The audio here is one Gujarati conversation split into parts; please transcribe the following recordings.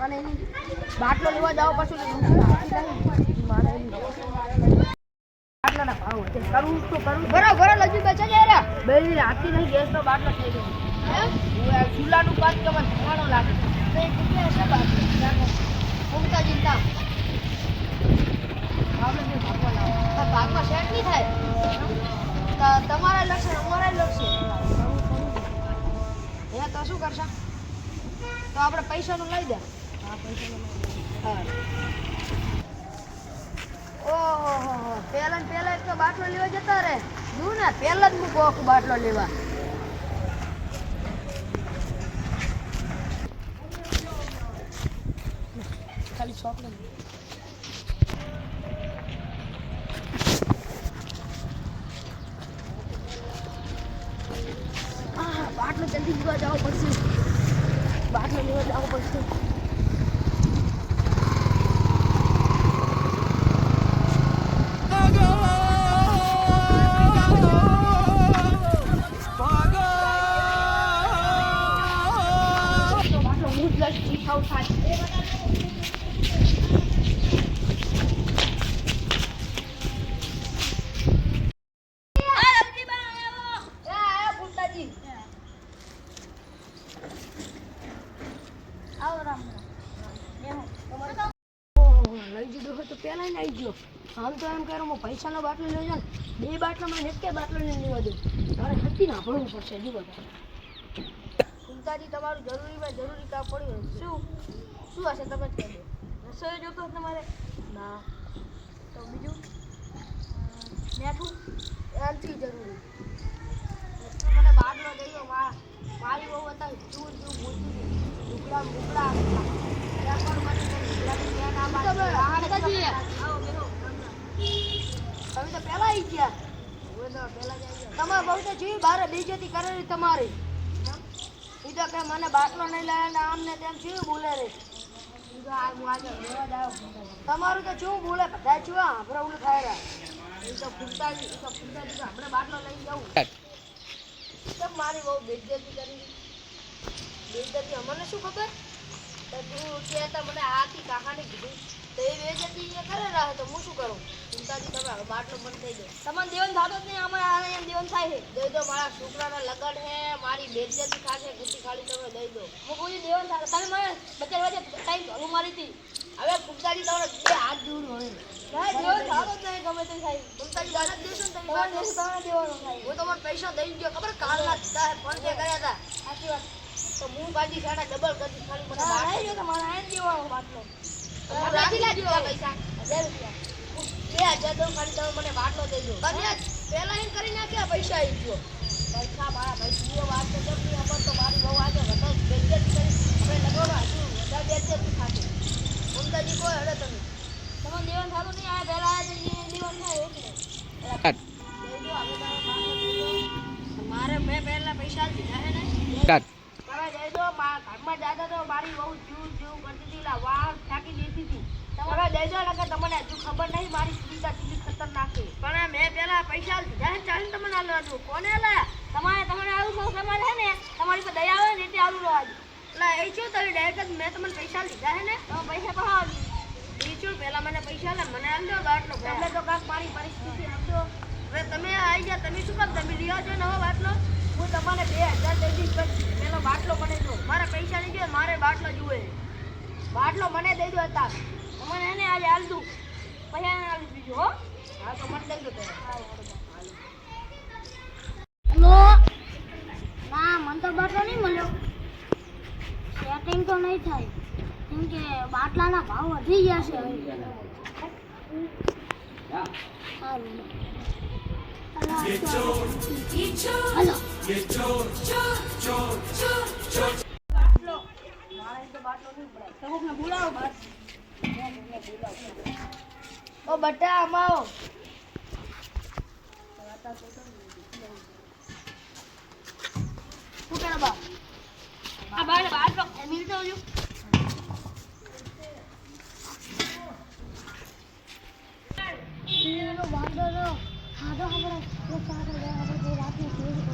માને બાટલો લેવા જાવ પછી બાટલાના ભાવ છે કરું તો કરું બરાબર લજી બેચે જાય બે રાતી નહીં ગેસ તો બાટલો થઈ ગયો હું ચૂલાનું પાત કે મને ધમાડો લાગે તો એક રૂપિયા છે બાટલો ઉગતા ચિંતા આપણે જે ભાગવા લાવો ભાગમાં સેટ નહીં થાય તમારા લક્ષણ અમારા લક્ષણ હે તો શું કરશા તો આપણે પૈસાનું લઈ દે હા પૈસાનું લઈ દે હા ઓહો પેલા એક તો બાટલો લેવા જતા રે નું ને પેલા જ મૂકો બાટલો લેવા ખાલી શોપ લઈ બાટલો જલ્દી લેવા જવું પડશે બાટલો લેવા જવું પડશે પેલા આવી ગયો આમ તો એમ કરો પૈસાનો બાટલો લઈ જાવ બે બાટલામાં એક કે બાટલો લઈને લેવા દો તારે હતી ના ભરવું પડશે જુઓ કુંતાજી તમારું જરૂરી કામ પડ્યું શું હશે તમે જ કહી દો રસોઈ જોતો તમારે ના તો બીજું મેઠું એનાથી જરૂરી મને બાટલો દઈ દો મારી બહુ હતા ચૂર બોલતી ઢુકડા બુકડા તમે તો પેલા આવી ગયા તમારે બહુ તો જોયું બારે બેજતી કરેલી તમારી એ તો કે મને બાટલો નહીં લાવે ને આમ ને તેમ શું બોલે રે તમારું તો શું બોલે બધા છું આપણે ઓલું થાય રહ્યા એ તો ફૂટતાજી આપણે બાટલો લઈ જવું કેમ મારી બહુ બેજતી કરી બેજતી અમને શું ખબર તું કહેતા મને આથી કાકાને કીધું તો એ બેજતી એ કરે રહે તો હું શું કરું ચિંતાજી તમે બાટલો બંધ થઈ જાય તમને દેવન થતો જ નહીં અમારે એમ દેવન થાય છે દઈ દો મારા છોકરાના લગન હે મારી બેજતી ખાશે ગુસ્સી ખાલી તમે દઈ દો હું કોઈ દેવન થાય તમે મને બચ્ચા વચ્ચે ટાઈમ ઘણું મારી હતી હવે કુંતાજી તમારે બે હાથ દૂર હોય દેવન થતો જ નહીં ગમે તે થાય કુંતાજી દાદા દેશો ને તમે દેવન દેવાનો થાય હું તમારે પૈસા દઈ ગયો ખબર કાલના ફોન પે કર્યા હતા સાચી વાત તો હું બાજી સાડા ડબલ કરી ખાલી મને બાટલો જો તમારે આ દેવાનો બાટલો કેટલી લાગ્યો પૈસા 1000 રૂપિયા 2000 દો ખાલી તમે મને બાટલો દેજો કન્યા પહેલા એમ કરી નાખ્યા પૈસા આવી ગયો પૈસા મારા ભાઈ જીઓ વાત તો કરતી અમર તો મારી બહુ આજે હતો બેજત કરી આપણે લગોવા હતું વધારે બેજત થાશે કુંતાજી કોઈ હડે તમે દેવન થાતું નહીં આ પહેલા આ દેવન થાય એટલે મારે મેં પહેલા પૈસા દીધા હે ને ઘરમાં જાતા તો મારી બહુ જીવ કરતી હતી વાળ થાકી દેતી હતી તમે દેજો ને તમને હજુ ખબર નહીં મારી સુવિધા કેટલી ખતરનાક છે પણ મેં પેલા પૈસા લીધા છે ચાલીને તમને આલવા દઉં કોને લાયા તમારે આવું સૌ સમાજ છે ને તમારી પર દયા આવે ને એટલે આવું લેવા દઉં એટલે એ શું તમે ડાયરેક્ટ મેં તમને પૈસા લીધા છે ને તમે પૈસા પણ એ શું પહેલા મને પૈસા લે મને આલ દો બાટલો તમે તો કાંક મારી પરિસ્થિતિ સમજો હવે તમે આવી ગયા તમે શું કામ તમે લીધો છો નવો બાટલો હું તમને 2000 દઈ દઈશ પેલો બાટલો મને દો મારા પૈસા નહીં જોઈએ મારે બાટલો જોઈએ બાટલો મને દઈ દો હતા મને એને આજે હાલ દઉં પછી એને હાલ બીજું હો હા તો મને દઈ દો હેલો ના મને તો બાટલો નહીં મળ્યો સેટિંગ તો નહીં થાય કેમ કે બાટલાના ભાવ વધી ગયા છે ઓ બટા અમાઓ શું કરે બા આ બાટલો મિલતો જો વાંધો ન ખાધો આપણે રાતની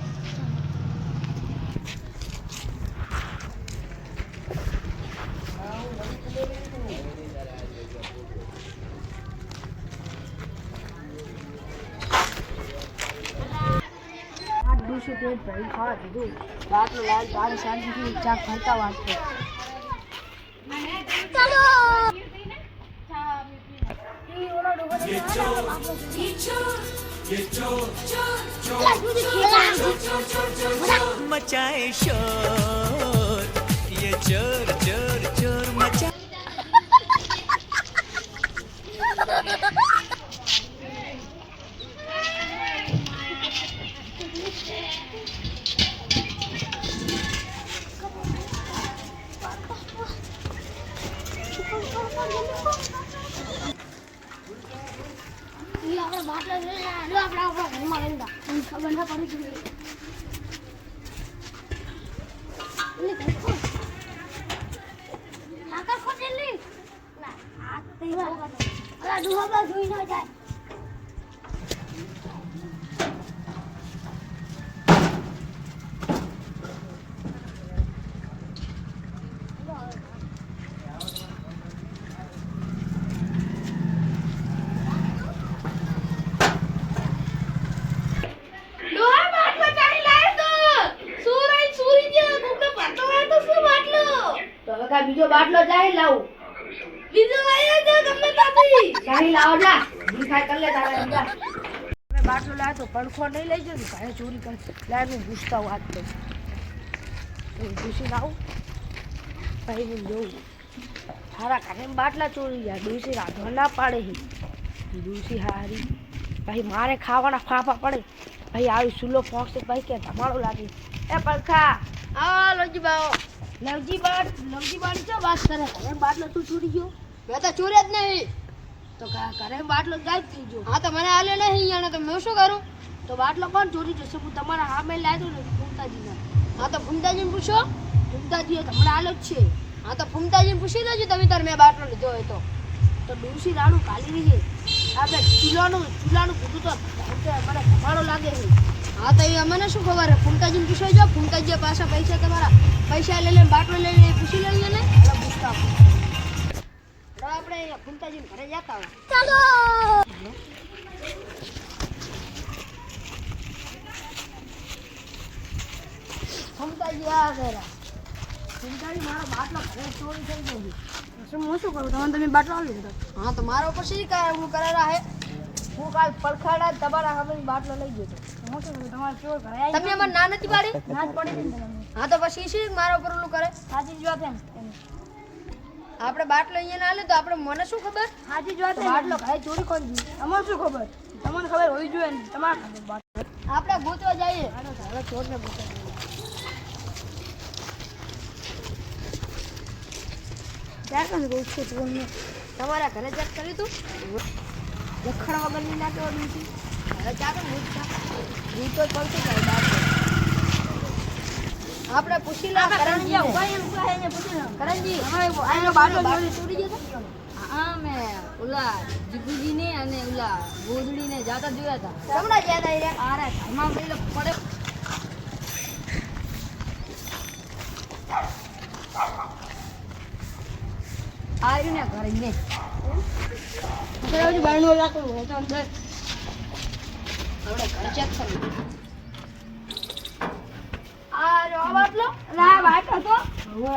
પેટ ભરી ખાવા દીધું. બાટલો લાલ તારે શાંતિથી ચા ખાતા વાંચતો. ચાલો ઈ ઓલો ડોગો ને मचाए शोर ये चोर चोर चोर मचा ઈ આપણે બાટલા લઈને આલો આપણા ઘરમાં લઈને જા ખબર ના પડી ગઈ લે દેખો કાકા ખોટેલી ના આ તેવા અલા દુહાબા જોઈ ન જાય બીજો બાટલો ચાહી લાવું. બીજો લાયા જો ગમે તાતી ચાહી લાવો જા. ભીખાઈ કર લે તારા અંદર. મેં બાટલો લાવ્યો તો પડખો નહીં લઈ જજો. ભાઈ ચોરી કરી લાય હું પૂછતા હું હાથ તો પૂછી લાવું. ભાઈ હું જોઉં હારા કાને બાટલા ચોરી ગયા. ડૂસી રાધવા ના પાડે છે. ડૂસી હારી ભાઈ મારે ખાવાના ફાફા પડે. ભાઈ આવી સુલો ફોક્સ ભાઈ કે ધમાડો લાગે. એ પડખા આ લોજી બાઓ લવજી બાની ચો વાત કરે. ઘરે બાટલો તું ચોરી ગયો? મેં તો ચોરી જ નહીં તો ઘરે બાટલો ગાયબ થઈ ગયો. હા તો મને આલ્યો નહીં યાને તો મેં શું કરું તો બાટલો કોણ ચોરી જશે? હું તમારા સામે લાવ્યો ને ફૂમતાજીના. હા તો ફૂમતાજીને પૂછો ફૂમતાજીએ તમને આલો જ છે. હા તો ફૂમતાજીને પૂછી લેજો તમે તાર મેં બાટલો લીધો હોય તો ડોસી રાડું કાલી રહી છે. આપણે ચૂલાનું કીધું તો મને ધમાડો લાગે છે. હા તો એ અમને શું ખબર હે ફૂમતાજીને પૂછો જો ફૂમતાજી પાછા પૈસા તમારા પૈસા લઈને બાટલો લઈને પૂછી લઈએ ને એટલે પૂછતા હવે આપણે ફૂમતાજીને ઘરે જતા હોય ચાલો. ફૂમતાજી આ ગયા. ફૂમતાજી મારો બાટલો ઘરે ચોરી થઈ ગયો છે. હું શું કરું? તમે બાટલો આવી લીધો. હા તો મારા ઉપર શી કામ કરેલા હે હું કાલ પડખાડા તમારા સામે બાટલો લઈ ગયો હતો. હું શું કરું? તમારે ચોર ઘરે આવી તમે અમાર ના નથી પાડી ના જ પડી ને તમને. હા તો પછી શી મારા ઉપર ઓલું કરે સાચી જ વાત એમ. આપણે બાટલો અહીંયા ના લે તો આપણે મને શું ખબર સાચી જ વાત એમ. બાટલો ઘરે ચોરી કોણ ગયું? તમને શું ખબર? તમને ખબર હોવી જોઈએ ને. તમારે ખબર બાટલો. આપણે ગોતવા જઈએ હવે ચોરને પૂછે. ક્યાં કામ કહું છું ચોરને? તમારા ઘરે ચેક કર્યું તું લખણ વગરની ના કહેવાનું છે. હવે ચાલો પૂછતા હું તો પડશે જાય બાટલો. આપણે પૂછી લા કરણજી કરણજી આનો બાટલો ચોરી ગયો હતો. હા મેં ઓલા જીગુજીને અને ઓલા ગોદડીને જાતા જોયા હતા હમણાં જ યાદ આવી રહ્યા. અરે ઘરમાં પેલો પડે આવ્યું ને ઘરે ને આપણે બારણું રાખવું હોય તો અંદર આપણે ઘરે ચેક કર્યું આ જો આ બાટલો ના બાટલો તો હવે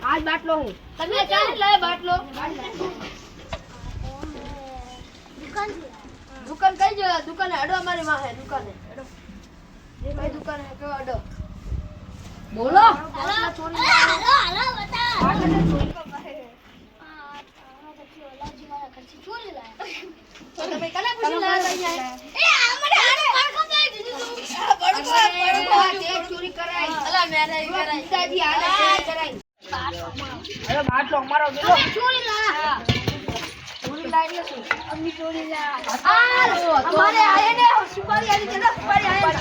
આ જ બાટલો છે. તમે ચાલે લાય બાટલો દુકાન કઈ જગ્યા દુકાને અડો અમારી માં હે દુકાને અડો એ કઈ દુકાન હે કેવો અડો બોલો બાટલો ચોરી તો તમે કને પૂછી લાયા ચોરી કરાઈ. અલા મેરે કરાઈ પિતાજી આને ચોરી કરાઈ. હવે બાટલો અમારો ગયો. ચોરી લાય એટલે શું? અમી ચોરી લા. અમારે આયે ને સુપારી આલી છે ને સુપારી આયે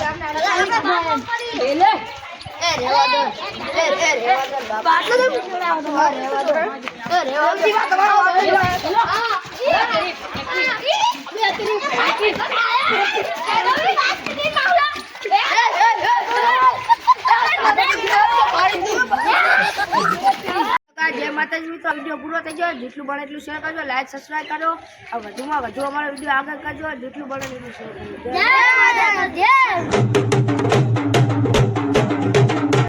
લે એ રેવા દો એ રેવા દો બાટલો તો ચોરાવો તો રેવા દો એ રેવા દો તમારો જય માતાજી મિત્રો, વિડીયો પૂરો થઈ ગયો. જેટલું બને એટલું શેર કરજો, લાઈક સબસ્ક્રાઈબ કરો. વધુમાં વધુ અમારો વિડીયો આગળ કરજો. જેટલું બને એટલું શેર કરજો. જય માતાજી.